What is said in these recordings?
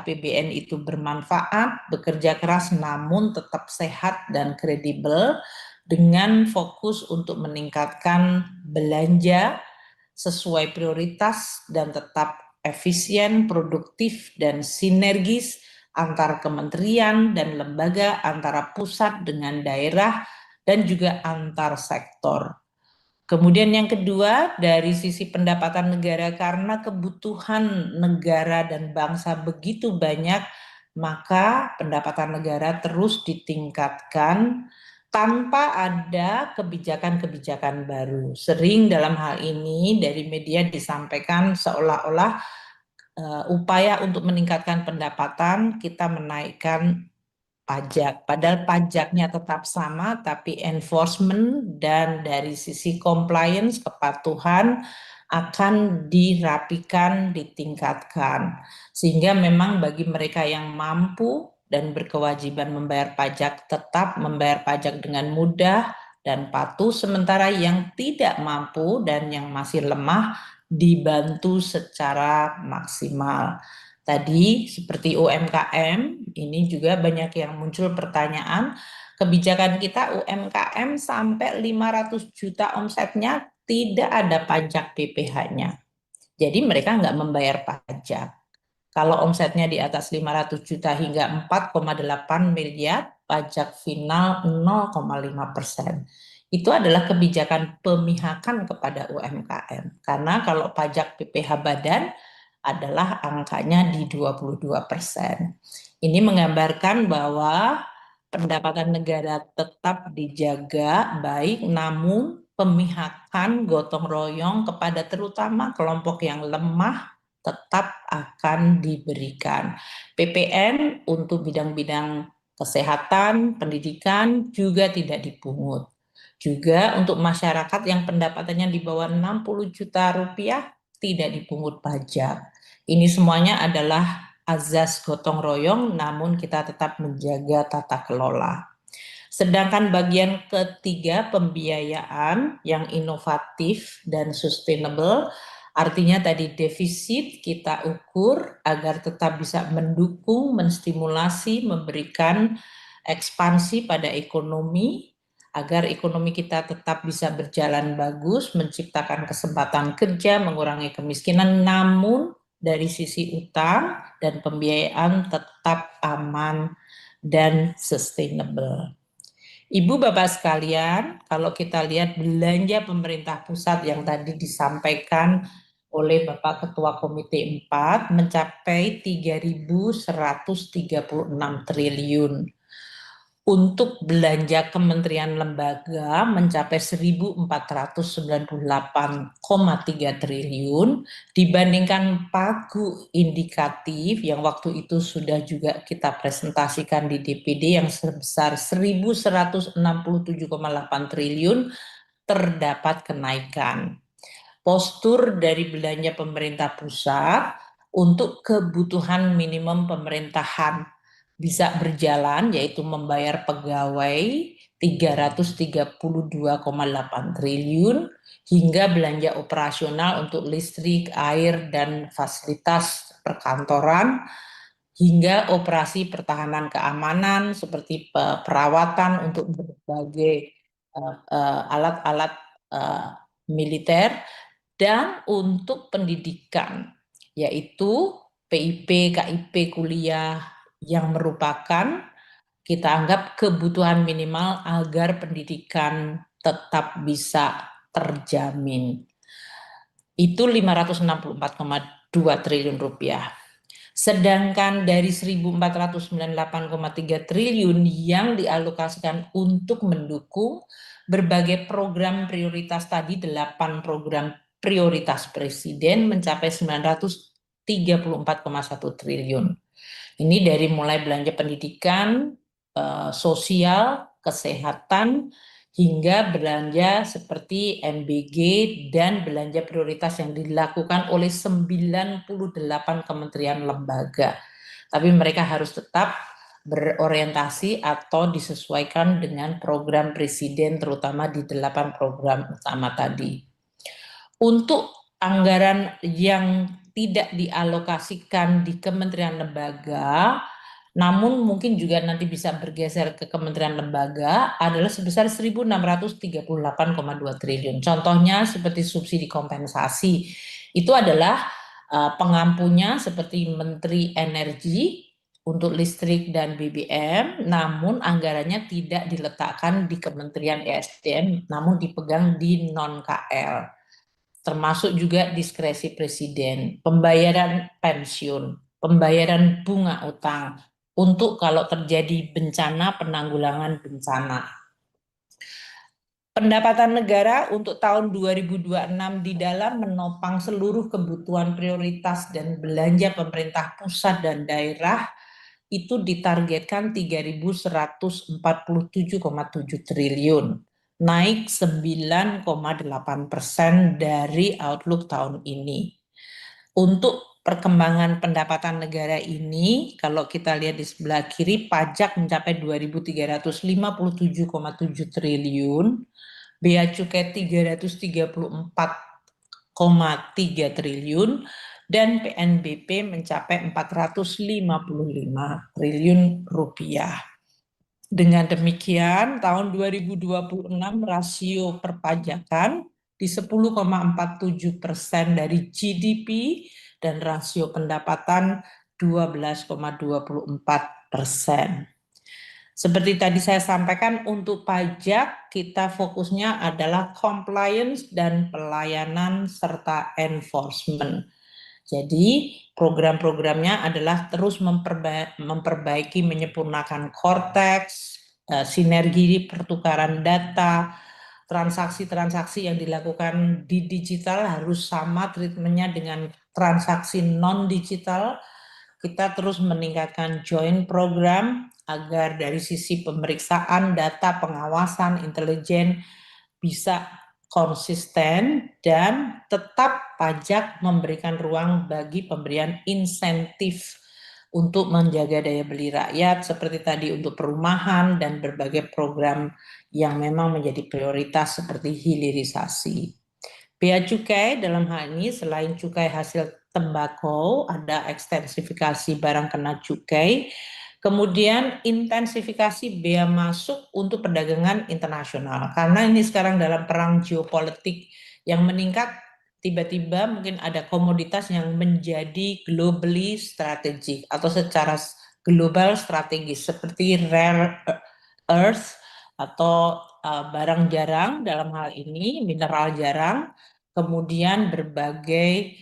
APBN itu bermanfaat, bekerja keras namun tetap sehat dan kredibel dengan fokus untuk meningkatkan belanja sesuai prioritas dan tetap efisien, produktif, dan sinergis antar kementerian dan lembaga, antara pusat dengan daerah, dan juga antar sektor. Kemudian yang kedua, dari sisi pendapatan negara, karena kebutuhan negara dan bangsa begitu banyak, maka pendapatan negara terus ditingkatkan tanpa ada kebijakan-kebijakan baru. Sering dalam hal ini dari media disampaikan seolah-olah upaya untuk meningkatkan pendapatan, kita menaikkan pajak, padahal pajaknya tetap sama, tapi enforcement dan dari sisi compliance, kepatuhan akan dirapikan, ditingkatkan. Sehingga memang bagi mereka yang mampu dan berkewajiban membayar pajak, tetap membayar pajak dengan mudah dan patuh, sementara yang tidak mampu dan yang masih lemah dibantu secara maksimal. Tadi seperti UMKM, ini juga banyak yang muncul pertanyaan, kebijakan kita UMKM sampai 500 juta omsetnya tidak ada pajak PPh-nya. Jadi mereka nggak membayar pajak. Kalau omsetnya di atas 500 juta hingga 4,8 miliar, pajak final 0,5%. Itu adalah kebijakan pemihakan kepada UMKM. Karena kalau pajak PPh badan adalah angkanya di 22%. Ini menggambarkan bahwa pendapatan negara tetap dijaga baik, namun pemihakan gotong royong kepada terutama kelompok yang lemah tetap akan diberikan. PPN untuk bidang-bidang kesehatan, pendidikan juga tidak dipungut. Juga untuk masyarakat yang pendapatannya di bawah 60 juta rupiah tidak dipungut pajak. Ini semuanya adalah azas gotong royong, namun kita tetap menjaga tata kelola. Sedangkan bagian ketiga, pembiayaan yang inovatif dan sustainable, artinya tadi defisit kita ukur agar tetap bisa mendukung, menstimulasi, memberikan ekspansi pada ekonomi, agar ekonomi kita tetap bisa berjalan bagus, menciptakan kesempatan kerja, mengurangi kemiskinan, namun dari sisi utang dan pembiayaan tetap aman dan sustainable. Ibu Bapak sekalian, kalau kita lihat belanja pemerintah pusat yang tadi disampaikan oleh Bapak Ketua Komite 4 mencapai 3.136 triliun. Untuk belanja kementerian lembaga mencapai 1.498,3 triliun dibandingkan pagu indikatif yang waktu itu sudah juga kita presentasikan di DPD yang sebesar 1.167,8 triliun terdapat kenaikan. Postur dari belanja pemerintah pusat untuk kebutuhan minimum pemerintahan bisa berjalan, yaitu membayar pegawai 332,8 triliun, hingga belanja operasional untuk listrik, air, dan fasilitas perkantoran, hingga operasi pertahanan keamanan seperti perawatan untuk berbagai alat-alat militer, dan untuk pendidikan, yaitu PIP, KIP kuliah, yang merupakan kita anggap kebutuhan minimal agar pendidikan tetap bisa terjamin. Itu 564,2 triliun rupiah. Sedangkan dari 1.498,3 triliun yang dialokasikan untuk mendukung berbagai program prioritas tadi, 8 program prioritas Presiden mencapai 934,1 triliun. Ini dari mulai belanja pendidikan, sosial, kesehatan, hingga belanja seperti MBG dan belanja prioritas yang dilakukan oleh 98 kementerian lembaga. Tapi mereka harus tetap berorientasi atau disesuaikan dengan program Presiden, terutama di 8 program utama tadi. Untuk anggaran yang tidak dialokasikan di kementerian lembaga, namun mungkin juga nanti bisa bergeser ke kementerian lembaga adalah sebesar 1.638,2 triliun. Contohnya seperti subsidi kompensasi, itu adalah pengampunya seperti Menteri Energi untuk listrik dan BBM, namun anggarannya tidak diletakkan di Kementerian ESDM, namun dipegang di non-KL. Termasuk juga diskresi presiden, pembayaran pensiun, pembayaran bunga utang, untuk kalau terjadi bencana, penanggulangan bencana. Pendapatan negara untuk tahun 2026 di dalam menopang seluruh kebutuhan prioritas dan belanja pemerintah pusat dan daerah itu ditargetkan 3.147,7 triliun, naik 9,8% dari outlook tahun ini. Untuk perkembangan pendapatan negara ini, kalau kita lihat di sebelah kiri, pajak mencapai 2.357,7 triliun, bea cukai 334,3 triliun, dan PNBP mencapai 455 triliun rupiah. Dengan demikian, tahun 2026 rasio perpajakan di 10,47% dari GDP dan rasio pendapatan 12,24%. Seperti tadi saya sampaikan, untuk pajak kita fokusnya adalah compliance dan pelayanan serta enforcement. Jadi program-programnya adalah terus memperbaiki, menyempurnakan Cortex, sinergi pertukaran data, transaksi-transaksi yang dilakukan di digital harus sama treatmentnya dengan transaksi non-digital. Kita terus meningkatkan joint program agar dari sisi pemeriksaan data, pengawasan, intelijen bisa konsisten dan tetap pajak memberikan ruang bagi pemberian insentif untuk menjaga daya beli rakyat seperti tadi untuk perumahan dan berbagai program yang memang menjadi prioritas seperti hilirisasi. Bea cukai dalam hal ini selain cukai hasil tembakau, ada ekstensifikasi barang kena cukai, kemudian intensifikasi bea masuk untuk perdagangan internasional. Karena ini sekarang dalam perang geopolitik yang meningkat, tiba-tiba mungkin ada komoditas yang menjadi globally strategic atau secara global strategis seperti rare earth atau barang jarang, dalam hal ini mineral jarang, kemudian berbagai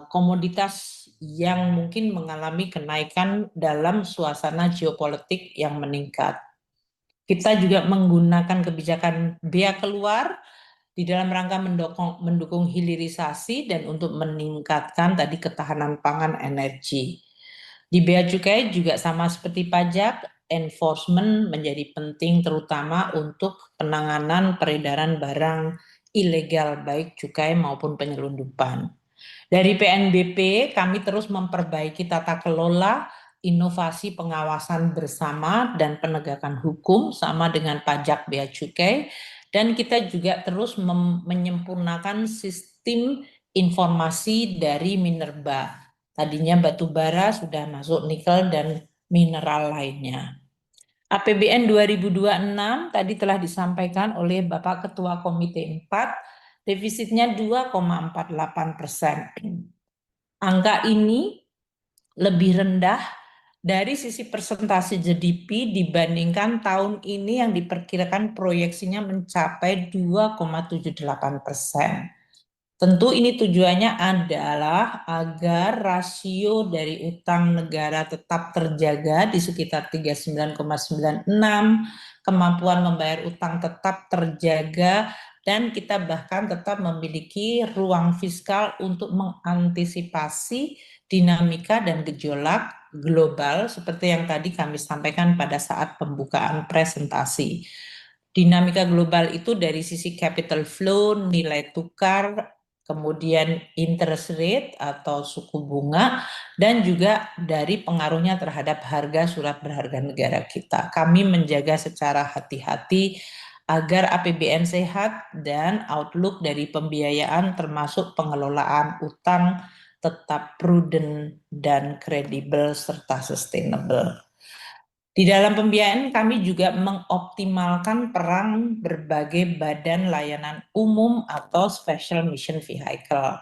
komoditas yang mungkin mengalami kenaikan dalam suasana geopolitik yang meningkat. Kita juga menggunakan kebijakan bea keluar di dalam rangka mendukung hilirisasi dan untuk meningkatkan tadi ketahanan pangan energi. Di bea cukai juga sama seperti pajak, enforcement menjadi penting terutama untuk penanganan peredaran barang ilegal baik cukai maupun penyelundupan. Dari PNBP, kami terus memperbaiki tata kelola, inovasi pengawasan bersama, dan penegakan hukum sama dengan pajak bea cukai. Dan kita juga terus menyempurnakan sistem informasi dari Minerba. Tadinya batu bara sudah masuk nikel dan mineral lainnya. APBN 2026 tadi telah disampaikan oleh Bapak Ketua Komite 4, defisitnya 2,48%. Angka ini lebih rendah dari sisi persentase GDP dibandingkan tahun ini yang diperkirakan proyeksinya mencapai 2,78%. Tentu ini tujuannya adalah agar rasio dari utang negara tetap terjaga di sekitar 39,96, kemampuan membayar utang tetap terjaga, dan kita bahkan tetap memiliki ruang fiskal untuk mengantisipasi dinamika dan gejolak global seperti yang tadi kami sampaikan pada saat pembukaan presentasi. Dinamika global itu dari sisi capital flow, nilai tukar, kemudian interest rate atau suku bunga, dan juga dari pengaruhnya terhadap harga surat berharga negara kita. Kami menjaga secara hati-hati agar APBN sehat dan outlook dari pembiayaan termasuk pengelolaan utang tetap prudent dan kredibel serta sustainable. Di dalam pembiayaan kami juga mengoptimalkan peran berbagai badan layanan umum atau special mission vehicle.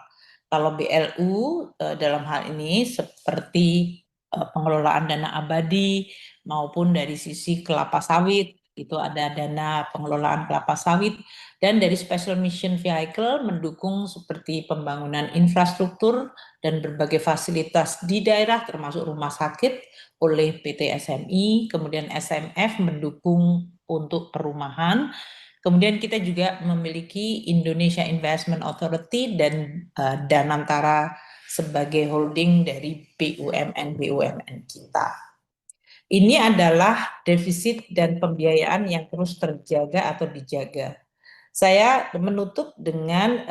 Kalau BLU dalam hal ini seperti pengelolaan dana abadi maupun dari sisi kelapa sawit, itu ada dana pengelolaan kelapa sawit, dan dari special mission vehicle mendukung seperti pembangunan infrastruktur dan berbagai fasilitas di daerah termasuk rumah sakit oleh PT SMI, kemudian SMF mendukung untuk perumahan. Kemudian kita juga memiliki Indonesia Investment Authority dan Danantara sebagai holding dari BUMN-BUMN kita. Ini adalah defisit dan pembiayaan yang terus terjaga atau dijaga. Saya menutup dengan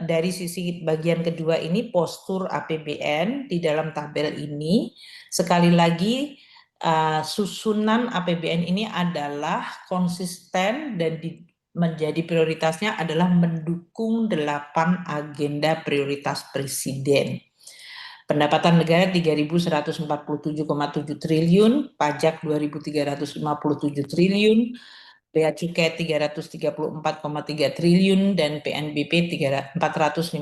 dari sisi bagian kedua ini postur APBN di dalam tabel ini. Sekali lagi susunan APBN ini adalah konsisten dan menjadi prioritasnya adalah mendukung 8 agenda prioritas Presiden. Pendapatan negara 3.147,7 triliun, pajak 2.357 triliun, bea cukai 334,3 triliun, dan PNBP 455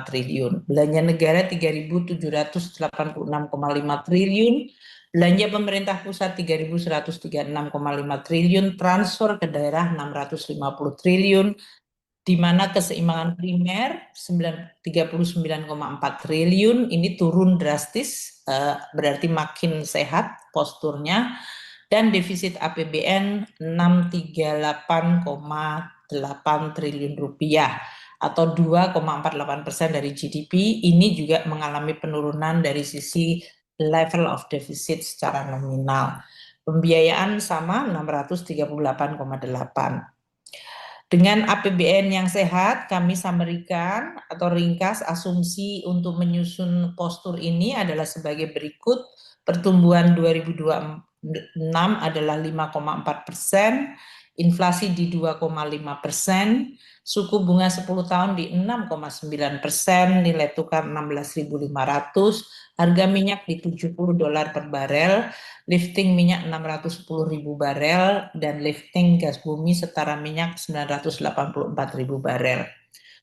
triliun. Belanja negara 3.786,5 triliun, belanja pemerintah pusat 3.136,5 triliun, transfer ke daerah 650 triliun, di mana keseimbangan primer 39,4 triliun, ini turun drastis, berarti makin sehat posturnya, dan defisit APBN 638,8 triliun rupiah atau 2,48% dari GDP. Ini juga mengalami penurunan dari sisi level of deficit secara nominal. Pembiayaan sama 638,8. Dengan APBN yang sehat, kami samerikan atau ringkas asumsi untuk menyusun postur ini adalah sebagai berikut. Pertumbuhan 2026 adalah 5,4%, inflasi di 2,5%, suku bunga 10 tahun di 6,9%, nilai tukar 16.500, harga minyak di $70 per barel, lifting minyak 610.000 barel, dan lifting gas bumi setara minyak 984.000 barel.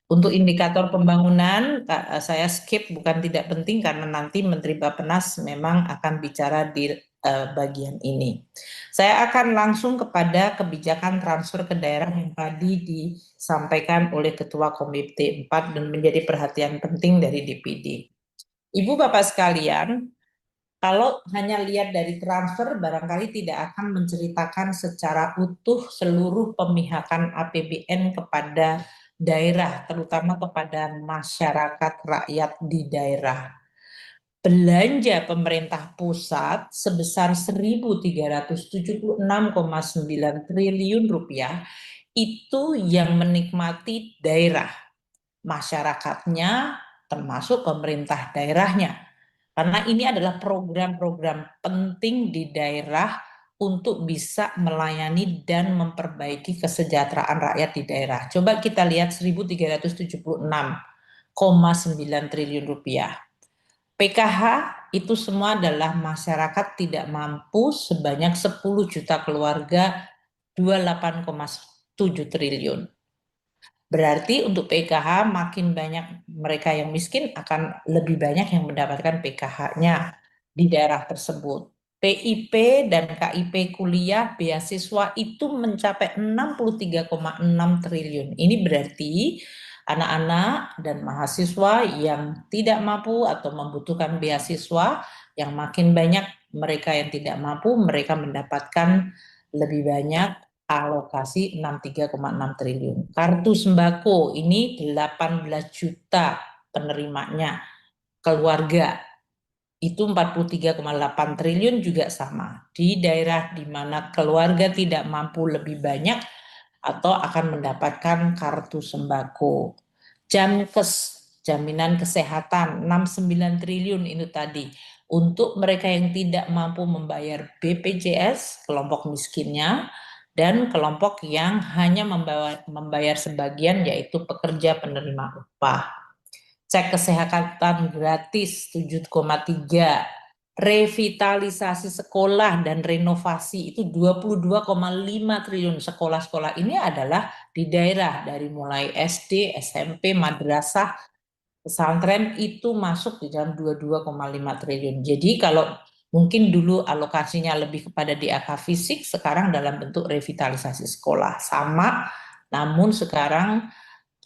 Untuk indikator pembangunan, saya skip, bukan tidak penting karena nanti Menteri Bappenas memang akan bicara di bagian ini. Saya akan langsung kepada kebijakan transfer ke daerah yang tadi disampaikan oleh Ketua Komite 4 dan menjadi perhatian penting dari DPD. Ibu Bapak sekalian, kalau hanya lihat dari transfer, barangkali tidak akan menceritakan secara utuh seluruh pemihakan APBN kepada daerah, terutama kepada masyarakat rakyat di daerah. Belanja pemerintah pusat sebesar 1.376,9 triliun rupiah itu yang menikmati daerah, masyarakatnya termasuk pemerintah daerahnya. Karena ini adalah program-program penting di daerah untuk bisa melayani dan memperbaiki kesejahteraan rakyat di daerah. Coba kita lihat 1.376,9 triliun rupiah. PKH itu semua adalah masyarakat tidak mampu sebanyak 10 juta keluarga, 28,7 triliun. Berarti untuk PKH makin banyak mereka yang miskin akan lebih banyak yang mendapatkan PKH-nya di daerah tersebut. PIP dan KIP kuliah beasiswa itu mencapai 63,6 triliun. Ini berarti anak-anak dan mahasiswa yang tidak mampu atau membutuhkan beasiswa, yang makin banyak mereka yang tidak mampu, mereka mendapatkan lebih banyak alokasi 63,6 triliun. Kartu sembako ini 18 juta penerimanya, keluarga itu 43,8 triliun juga sama. Di daerah di mana keluarga tidak mampu lebih banyak atau akan mendapatkan kartu sembako. Jaminan kesehatan 69 triliun itu tadi. Untuk mereka yang tidak mampu membayar BPJS, kelompok miskinnya, dan kelompok yang hanya membayar sebagian, yaitu pekerja penerima upah. cek kesehatan gratis 7,3, revitalisasi sekolah dan renovasi itu 22,5 triliun. Sekolah-sekolah ini adalah di daerah dari mulai SD, SMP, madrasah, pesantren itu masuk di dalam 22,5 triliun. Jadi kalau mungkin dulu alokasinya lebih kepada DAK fisik, sekarang dalam bentuk revitalisasi sekolah. Sama, namun sekarang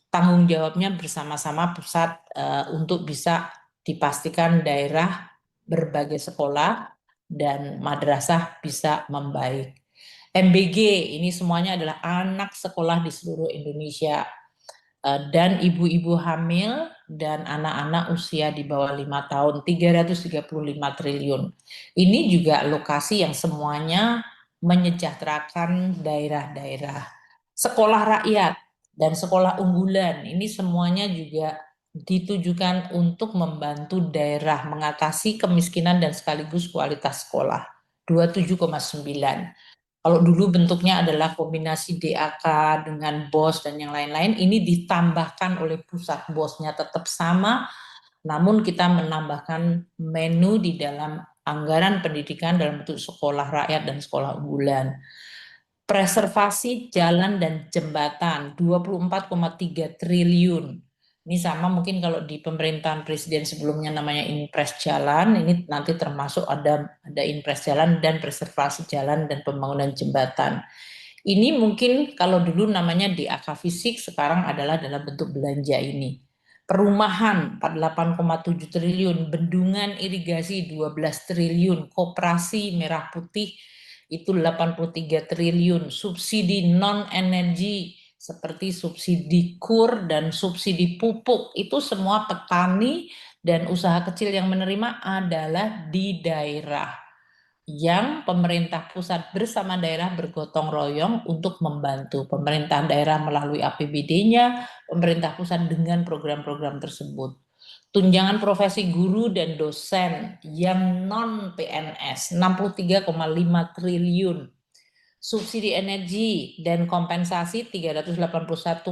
tanggung jawabnya bersama-sama pusat untuk bisa dipastikan daerah berbagai sekolah dan madrasah bisa membaik. MBG ini semuanya adalah anak sekolah di seluruh Indonesia dan ibu-ibu hamil dan anak-anak usia di bawah 5 tahun 335 triliun. Ini juga lokasi yang semuanya menyejahterakan daerah-daerah. Sekolah rakyat dan sekolah unggulan ini semuanya juga ditujukan untuk membantu daerah mengatasi kemiskinan dan sekaligus kualitas sekolah. 27,9. Kalau dulu bentuknya adalah kombinasi DAK dengan BOS dan yang lain-lain, ini ditambahkan oleh pusat, BOS-nya tetap sama, namun kita menambahkan menu di dalam anggaran pendidikan dalam bentuk sekolah rakyat dan sekolah unggulan. Preservasi jalan dan jembatan 24,3 triliun. Ini sama mungkin kalau di pemerintahan presiden sebelumnya namanya Inpres Jalan, ini nanti termasuk ada Inpres Jalan dan preservasi jalan dan pembangunan jembatan. Ini mungkin kalau dulu namanya DAK fisik, sekarang adalah dalam bentuk belanja ini. Perumahan 48,7 triliun, bendungan irigasi 12 triliun, koperasi merah putih itu 83 triliun, subsidi non-energi seperti subsidi kur dan subsidi pupuk, itu semua petani dan usaha kecil yang menerima adalah di daerah yang pemerintah pusat bersama daerah bergotong royong untuk membantu pemerintah daerah melalui APBD-nya, pemerintah pusat dengan program-program tersebut. Tunjangan profesi guru dan dosen yang non-PNS 63,5 triliun. Subsidi energi dan kompensasi 381,3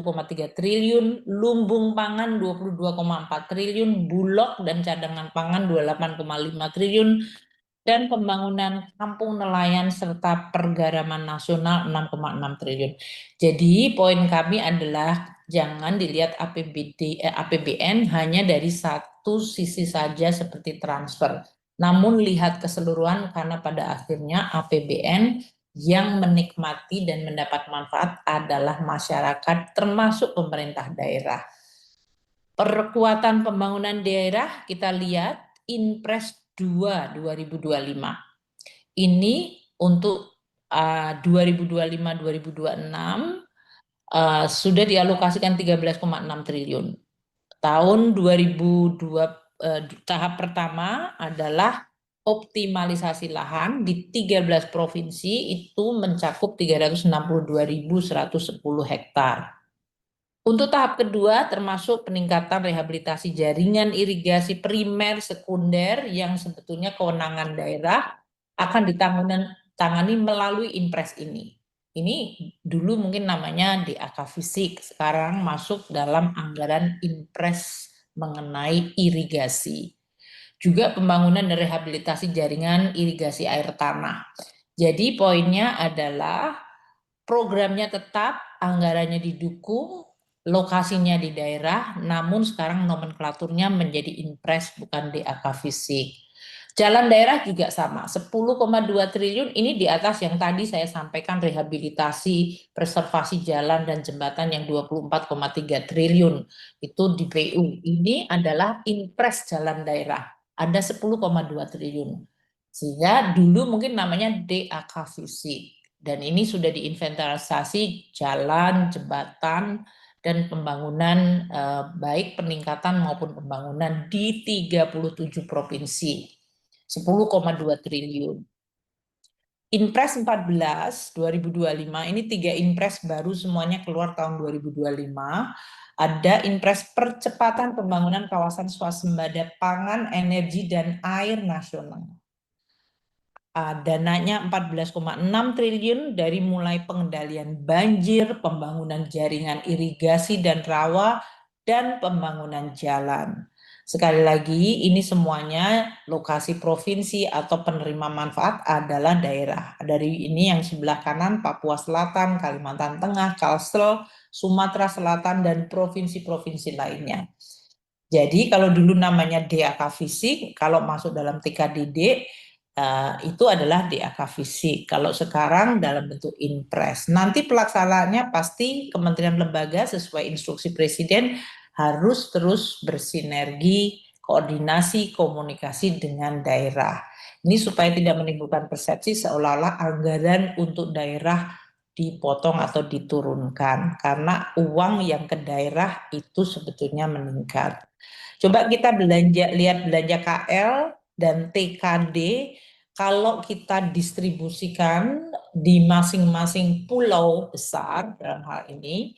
triliun, lumbung pangan 22,4 triliun, bulog dan cadangan pangan 28,5 triliun, dan pembangunan kampung nelayan serta pergaraman nasional 6,6 triliun. Jadi poin kami adalah jangan dilihat APBN hanya dari satu sisi saja seperti transfer. Namun lihat keseluruhan karena pada akhirnya APBN yang menikmati dan mendapat manfaat adalah masyarakat termasuk pemerintah daerah. Perkuatan pembangunan daerah kita lihat Inpres 2 2025. Ini untuk 2025-2026 sudah dialokasikan 13,6 triliun. Tahun 2002 tahap pertama adalah optimalisasi lahan di 13 provinsi itu mencakup 362.110 hektar. Untuk tahap kedua termasuk peningkatan rehabilitasi jaringan irigasi primer sekunder yang sebetulnya kewenangan daerah akan ditangani melalui Inpres ini. Ini dulu mungkin namanya DAK fisik, sekarang masuk dalam anggaran Inpres mengenai irigasi. Juga pembangunan dan rehabilitasi jaringan irigasi air tanah. Jadi poinnya adalah programnya tetap, anggarannya didukung, lokasinya di daerah, namun sekarang nomenklaturnya menjadi Inpres bukan DAK fisik. Jalan daerah juga sama, 10,2 triliun ini di atas yang tadi saya sampaikan rehabilitasi, preservasi jalan dan jembatan yang 24,3 triliun itu di PU. Ini adalah Inpres jalan daerah, ada 10,2 triliun. Sehingga dulu mungkin namanya DAK fisik. Dan ini sudah diinventarisasi jalan, jembatan, dan pembangunan baik peningkatan maupun pembangunan di 37 provinsi. 10,2 triliun. Inpres 14 2025 ini 3 Inpres baru semuanya keluar tahun 2025. Ada Inpres percepatan pembangunan kawasan swasembada pangan, energi, dan air nasional. Dananya 14,6 triliun dari mulai pengendalian banjir, pembangunan jaringan irigasi dan rawa, dan pembangunan jalan. Sekali lagi, ini semuanya lokasi provinsi atau penerima manfaat adalah daerah. Dari ini yang sebelah kanan, Papua Selatan, Kalimantan Tengah, Kalsel, Sumatera Selatan, dan provinsi-provinsi lainnya. Jadi kalau dulu namanya DAK fisik, kalau masuk dalam TKDD, itu adalah DAK fisik. Kalau sekarang dalam bentuk impres. Nanti pelaksanaannya pasti kementerian lembaga sesuai instruksi Presiden harus terus bersinergi, koordinasi, komunikasi dengan daerah. Ini supaya tidak menimbulkan persepsi seolah-olah anggaran untuk daerah dipotong atau diturunkan, karena uang yang ke daerah itu sebetulnya meningkat. Coba kita lihat belanja KL dan TKD, kalau kita distribusikan di masing-masing pulau besar dalam hal ini,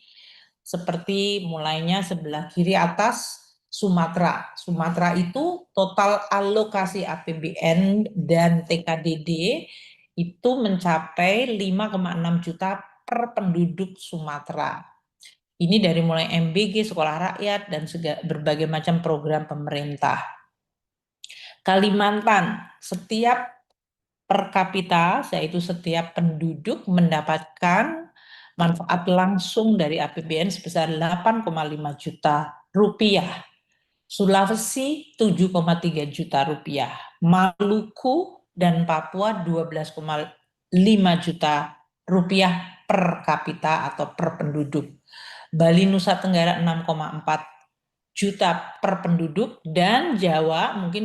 seperti mulainya sebelah kiri atas Sumatera. Sumatera itu total alokasi APBN dan TKDD itu mencapai 5,6 juta per penduduk Sumatera. Ini dari mulai MBG, sekolah rakyat, dan berbagai macam program pemerintah. Kalimantan, setiap per kapita, yaitu setiap penduduk mendapatkan manfaat langsung dari APBN sebesar 8,5 juta rupiah. Sulawesi 7,3 juta rupiah. Maluku dan Papua 12,5 juta rupiah per kapita atau per penduduk. Bali Nusa Tenggara 6,4 juta per penduduk, dan Jawa mungkin